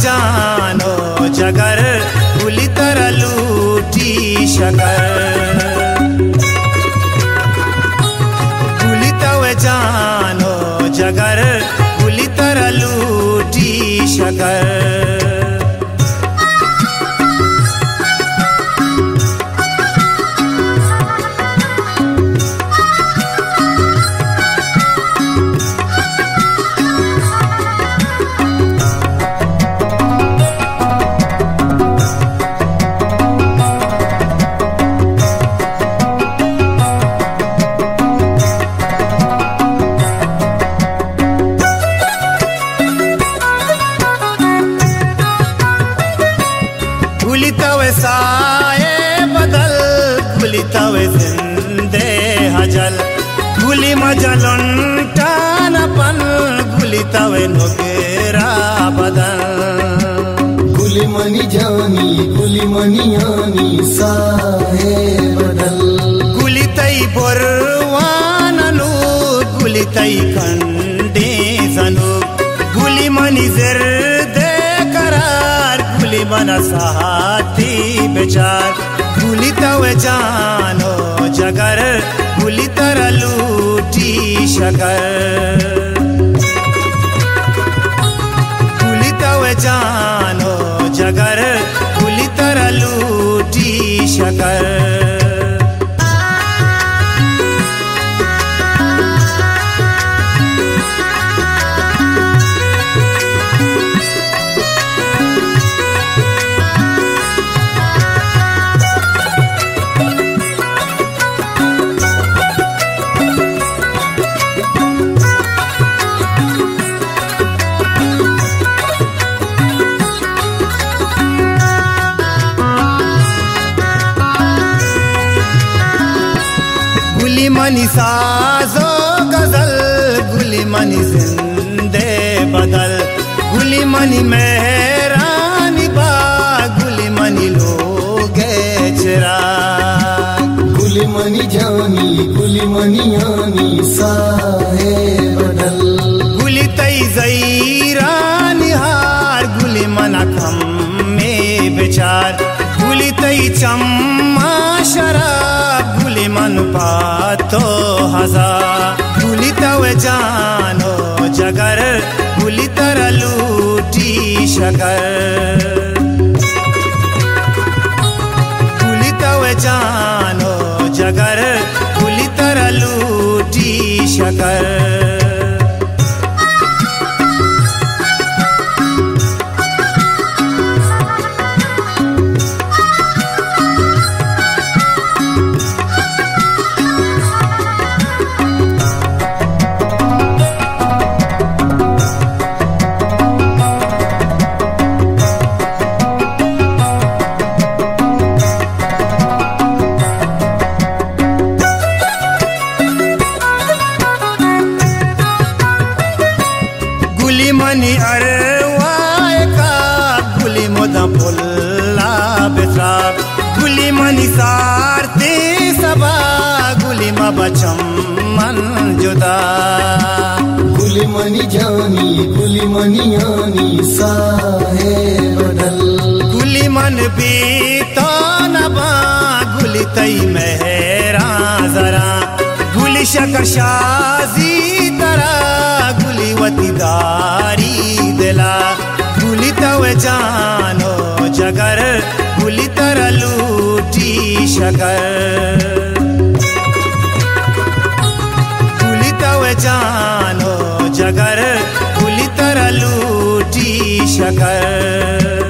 जानो जगर गुली तरह लूटी शकर गुली तवे जानो जगर गुली तरह लूटी शकर गुली तवे साए बदल गुली तवे जिंदे हजल गुली मजलन टानपन गुली तवे नुकेरा बदल गुली मनी जानी गुली मनी आनी साए बदल गुली तई बोरवाननु गुली तई कंडी सनु गुली मनी जिरदे करार गुली मना साथी बेचार गुली तवे जानो जगर गुली तरह लूटी शकर गुली तवे जानो जगर गुली तरह लूटी शकर गुली मनी साजो गजल गुली मनी जिंदे बदल गुली मनी मेहरानी बा गुली मनी लोगे चिराग गुली मनी जानी गुली मनी आनी साए बदल गुली तई जईरानी हार गुली मना खम में बेचार गुली तई चम्मा शराब गुली मन पातो हजार गुली तवे जानो जगर गुली तरह लूटी शकर गुली तवे जानो जगर गुली तरह लूटी शकर गुली मनी अरवाए का गुली मोदा पुल्ला बेसाब गुली मनी सारते सबा गुली मा बचम मन जुदा गुली मनी जानी गुली मनी आनी साए बदल गुली मन बीतो नबा गुली तई मेहरा जरा गुली शकर शाजी तरा गुली वतीदारी दिला गुली तवे जानो जगर गुली तरह लूटी शकर गुली तवे जानो जगर गुली तरह लूटी शकर